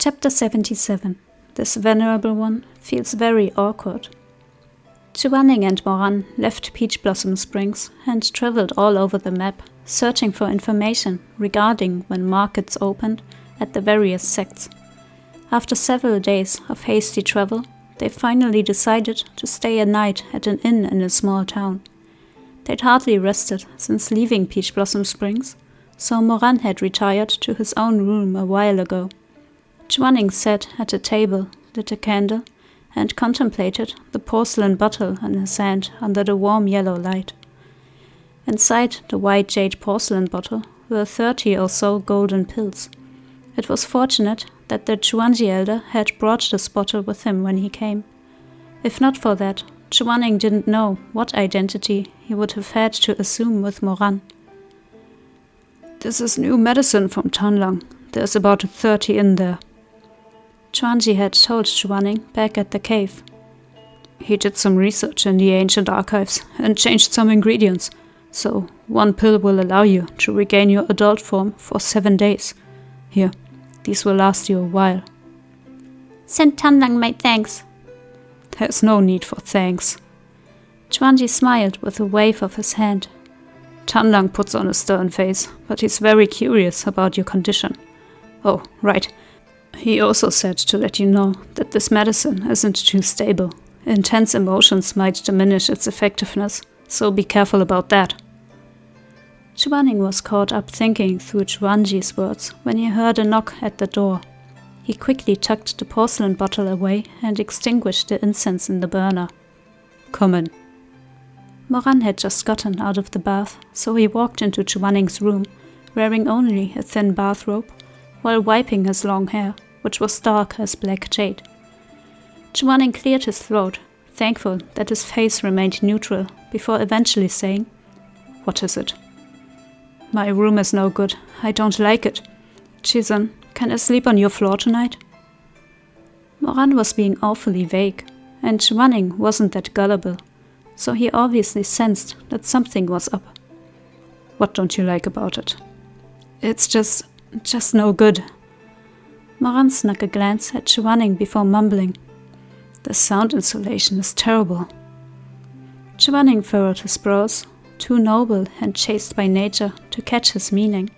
Chapter 77. This venerable one feels very awkward. Chuaning and Moran left Peach Blossom Springs and traveled all over the map, searching for information regarding when markets opened at the various sects. After several days of hasty travel, they finally decided to stay a night at an inn in a small town. They'd hardly rested since leaving Peach Blossom Springs, so Moran had retired to his own room a while ago. Chuaning sat at a table, lit a candle, and contemplated the porcelain bottle in his hand under the warm yellow light. Inside the white jade porcelain bottle were 30 or so golden pills. It was fortunate that the Chuanji elder had brought this bottle with him when he came. If not for that, Chuaning didn't know what identity he would have had to assume with Moran. "This is new medicine from Tanlang. There's about 30 in there," Chuanji had told Chuaning back at the cave. "He did some research in the ancient archives and changed some ingredients, so one pill will allow you to regain your adult form for 7 days. Here, these will last you a while." "Send Tanlang my thanks." "There's no need for thanks." Chuanji smiled with a wave of his hand. "Tanlang puts on a stern face, but he's very curious about your condition. Oh, right. He also said to let you know that this medicine isn't too stable. Intense emotions might diminish its effectiveness, so be careful about that." Chuaning was caught up thinking through Chuanji's words when he heard a knock at the door. He quickly tucked the porcelain bottle away and extinguished the incense in the burner. "Come in." Moran had just gotten out of the bath, so he walked into Chuaning's room, wearing only a thin bathrobe, while wiping his long hair, which was dark as black jade. Chuaning cleared his throat, thankful that his face remained neutral, before eventually saying, "What is it?" "My room is no good. I don't like it. Shizun, can I sleep on your floor tonight?" Moran was being awfully vague, and Chuaning wasn't that gullible, so he obviously sensed that something was up. "What don't you like about it?" "It's just no good." Moran snuck a glance at Chuaning before mumbling, "The sound insulation is terrible." Chuaning furrowed his brows, too noble and chaste by nature to catch his meaning.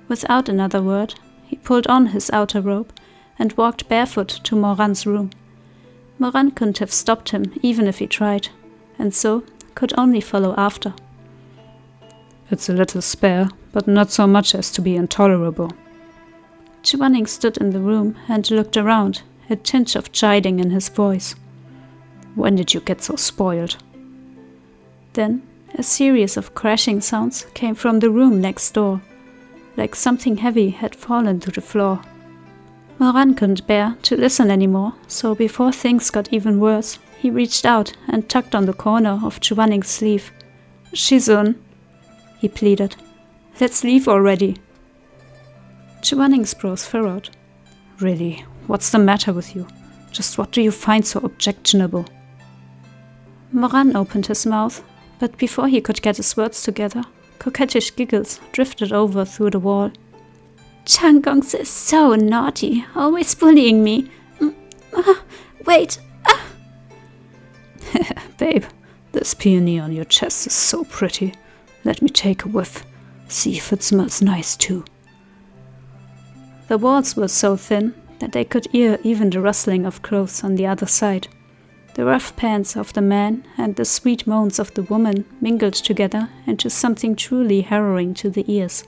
Without another word, he pulled on his outer robe and walked barefoot to Moran's room. Moran couldn't have stopped him even if he tried, and so could only follow after. "It's a little spare, but not so much as to be intolerable." Chuaning stood in the room and looked around, a tinge of chiding in his voice. "When did you get so spoiled?" Then a series of crashing sounds came from the room next door, like something heavy had fallen to the floor. Moran couldn't bear to listen anymore, so before things got even worse, he reached out and tugged on the corner of Chuaning's sleeve. "Shizun," he pleaded, "let's leave already." Chuaning's brows furrowed. "Really, what's the matter with you? Just what do you find so objectionable?" Moran opened his mouth, but before he could get his words together, coquettish giggles drifted over through the wall. "Changongs is so naughty, always bullying me. Wait. "Babe, this peony on your chest is so pretty. Let me take a whiff. See if it smells nice too." The walls were so thin that they could hear even the rustling of clothes on the other side. The rough pants of the man and the sweet moans of the woman mingled together into something truly harrowing to the ears.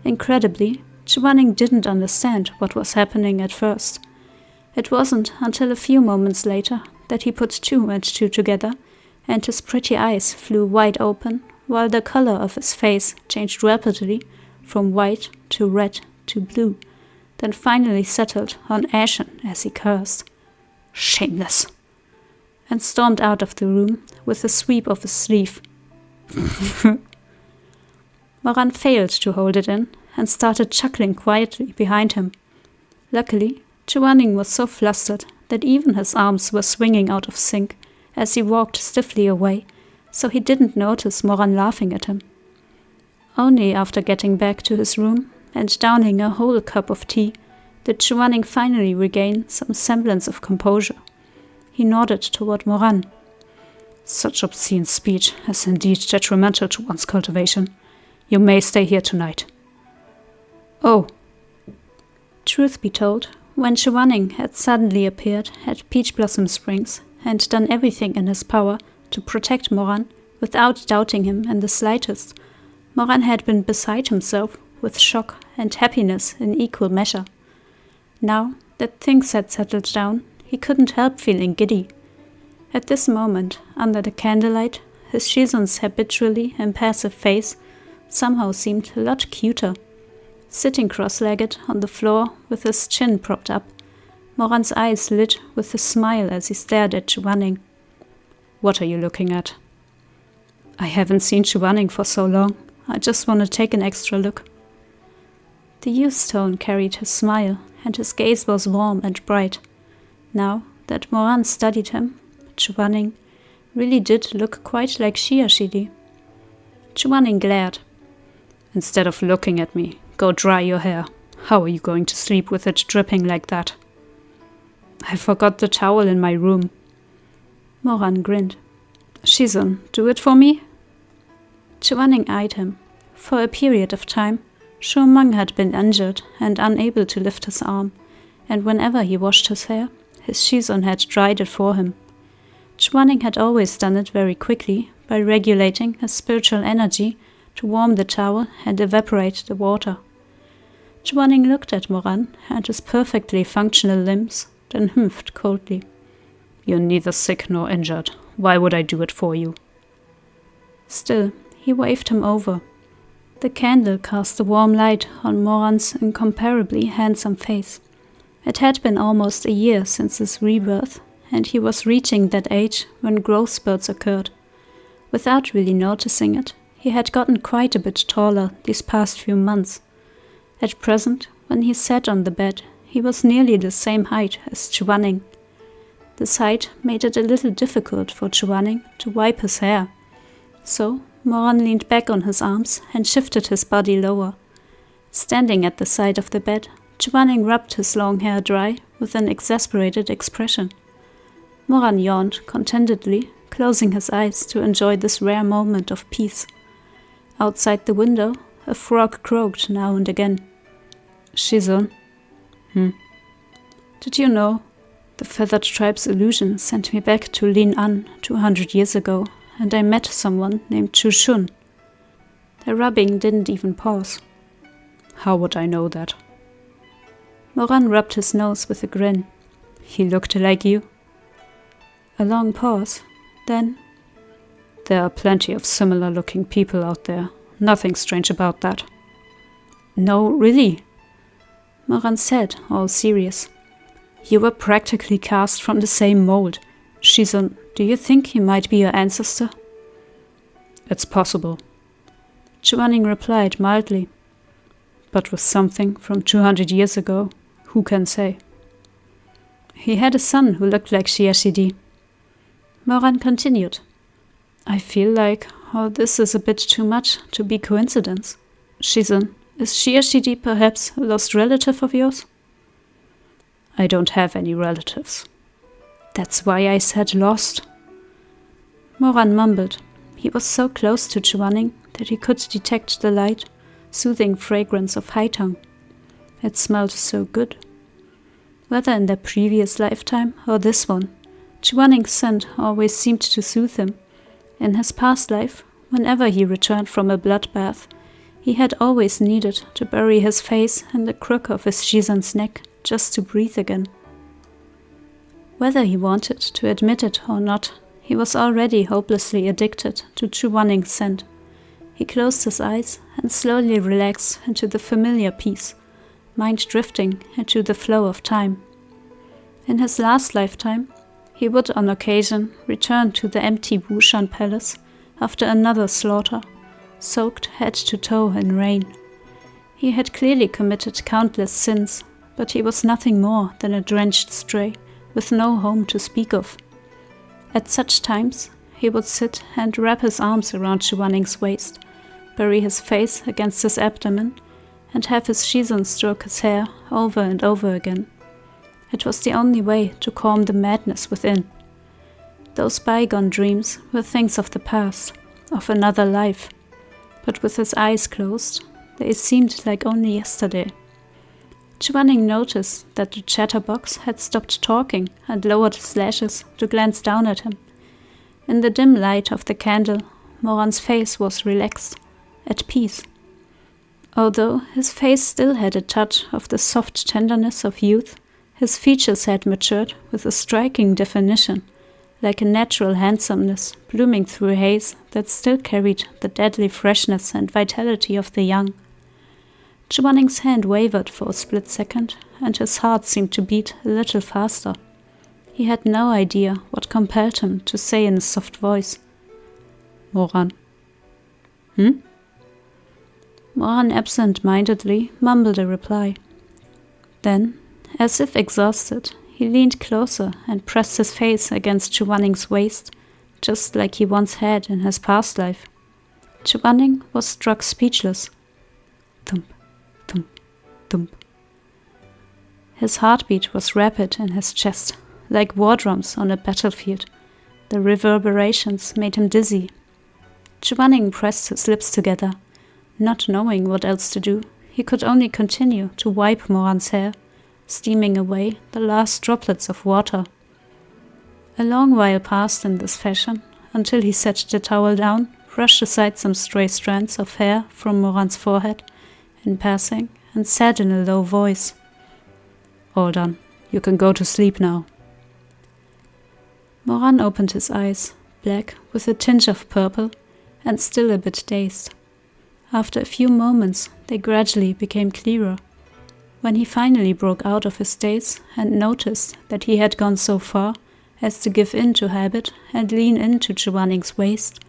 Incredibly, Chuaning didn't understand what was happening at first. It wasn't until a few moments later that he put 2 and 2 together, and his pretty eyes flew wide open, while the color of his face changed rapidly from white to red to blue, then finally settled on ashen as he cursed. "Shameless!" and stormed out of the room with a sweep of his sleeve. Moran failed to hold it in and started chuckling quietly behind him. Luckily, Chuaning was so flustered that even his arms were swinging out of sync as he walked stiffly away, so he didn't notice Moran laughing at him. Only after getting back to his room and downing a whole cup of tea did Chuaning finally regain some semblance of composure. He nodded toward Moran. Such obscene speech is indeed detrimental to one's cultivation. You may stay here tonight. Oh. Truth be told, when Chuaning had suddenly appeared at Peach Blossom Springs and done everything in his power to protect Moran without doubting him in the slightest, Moran had been beside himself with shock and happiness in equal measure. Now that things had settled down, he couldn't help feeling giddy. At this moment, under the candlelight, his shizun's habitually impassive face somehow seemed a lot cuter. Sitting cross-legged on the floor with his chin propped up, Moran's eyes lit with a smile as he stared at Chuaning. What are you looking at? I haven't seen Chuaning for so long. I just want to take an extra look. The youth's tone carried his smile, and his gaze was warm and bright. Now that Moran studied him, Chuaning really did look quite like Shiyashidi. Chuaning glared. Instead of looking at me, go dry your hair. How are you going to sleep with it dripping like that? I forgot the towel in my room. Moran grinned. Shizun, do it for me? Chuaning eyed him. For a period of time, Shomang had been injured and unable to lift his arm, and whenever he washed his hair, his shizun had dried it for him. Chuaning had always done it very quickly by regulating his spiritual energy to warm the towel and evaporate the water. Chuaning looked at Moran and his perfectly functional limbs, then humphed coldly. You're neither sick nor injured. Why would I do it for you? Still, he waved him over. The candle cast a warm light on Moran's incomparably handsome face. It had been almost a year since his rebirth, and he was reaching that age when growth spurts occurred. Without really noticing it, he had gotten quite a bit taller these past few months. At present, when he sat on the bed, he was nearly the same height as Chuaning. The sight made it a little difficult for Chuaning to wipe his hair. So Moran leaned back on his arms and shifted his body lower. Standing at the side of the bed, Chuaning rubbed his long hair dry with an exasperated expression. Moran yawned contentedly, closing his eyes to enjoy this rare moment of peace. Outside the window, a frog croaked now and again. Shizun. Did you know? The Feathered Tribe's illusion sent me back to Lin-An 200 years ago, and I met someone named Chu-Shun. The rubbing didn't even pause. How would I know that? Moran rubbed his nose with a grin. He looked like you. A long pause. Then, there are plenty of similar-looking people out there. Nothing strange about that. No, really? Moran said, all serious. You were practically cast from the same mold. Shizun, do you think he might be your ancestor? It's possible. Chuaning replied mildly. But with something from 200 years ago, who can say? He had a son who looked like Shiyashidi. Moran continued. I feel like this is a bit too much to be coincidence. Shizun, is Shiyashidi perhaps a lost relative of yours? I don't have any relatives. That's why I said lost. Moran mumbled. He was so close to Chuaning that he could detect the light, soothing fragrance of Haitang. It smelled so good. Whether in their previous lifetime or this one, Chuaning's scent always seemed to soothe him. In his past life, whenever he returned from a bloodbath, he had always needed to bury his face in the crook of his shizun's neck just to breathe again. Whether he wanted to admit it or not, he was already hopelessly addicted to Chuaning's scent. He closed his eyes and slowly relaxed into the familiar peace, mind drifting into the flow of time. In his last lifetime, he would on occasion return to the empty Wushan palace after another slaughter, soaked head to toe in rain. He had clearly committed countless sins, but he was nothing more than a drenched stray with no home to speak of. At such times, he would sit and wrap his arms around Chuaning's waist, bury his face against his abdomen, and have his shizun stroke his hair over and over again. It was the only way to calm the madness within. Those bygone dreams were things of the past, of another life, but with his eyes closed, they seemed like only yesterday. Chuaning noticed that the chatterbox had stopped talking and lowered his lashes to glance down at him. In the dim light of the candle, Moran's face was relaxed, at peace. Although his face still had a touch of the soft tenderness of youth, his features had matured with a striking definition, like a natural handsomeness blooming through a haze that still carried the deadly freshness and vitality of the young. Chuaning's hand wavered for a split second, and his heart seemed to beat a little faster. He had no idea what compelled him to say in a soft voice, "Moran." Moran absent-mindedly mumbled a reply. Then, as if exhausted, he leaned closer and pressed his face against Chuaning's waist, just like he once had in his past life. Chuaning was struck speechless. Thump, thump, thump. His heartbeat was rapid in his chest, like war drums on a battlefield. The reverberations made him dizzy. Chuaning pressed his lips together. Not knowing what else to do, he could only continue to wipe Moran's hair, steaming away the last droplets of water. A long while passed in this fashion, until he set the towel down, brushed aside some stray strands of hair from Moran's forehead in passing, and said in a low voice, "All done. You can go to sleep now." Moran opened his eyes, black with a tinge of purple, and still a bit dazed. After a few moments, they gradually became clearer. When he finally broke out of his daze and noticed that he had gone so far as to give in to habit and lean into Chuaning's waist,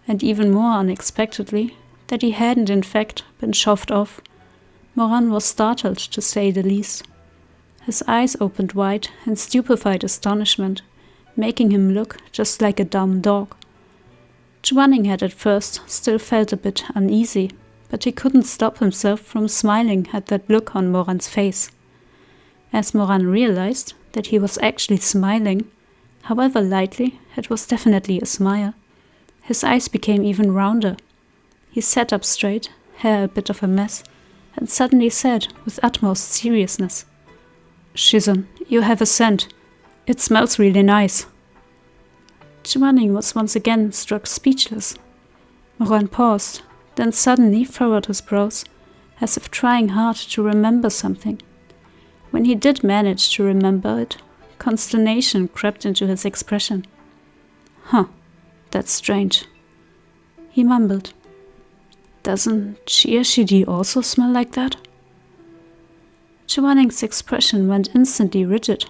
and even more unexpectedly, that he hadn't in fact been shoved off, Moran was startled to say the least. His eyes opened wide in stupefied astonishment, making him look just like a dumb dog. Chuaning had at first still felt a bit uneasy, but he couldn't stop himself from smiling at that look on Moran's face. As Moran realized that he was actually smiling, however lightly, it was definitely a smile. His eyes became even rounder. He sat up straight, hair a bit of a mess, and suddenly said with utmost seriousness, "Shizun, you have a scent. It smells really nice." Chuaning was once again struck speechless. Moran paused, then suddenly furrowed his brows, as if trying hard to remember something. When he did manage to remember it, consternation crept into his expression. "Huh, that's strange," he mumbled. "Doesn't Shidi also smell like that?" Chuaning's expression went instantly rigid.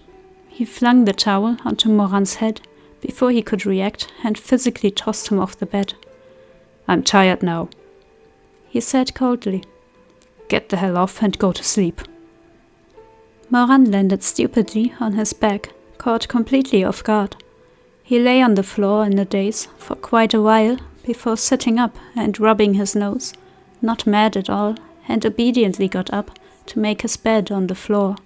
He flung the towel onto Moran's head before he could react and physically tossed him off the bed. "I'm tired now," he said coldly. "Get the hell off and go to sleep." Moran landed stupidly on his back, caught completely off guard. He lay on the floor in a daze for quite a while before sitting up and rubbing his nose, not mad at all, and obediently got up to make his bed on the floor.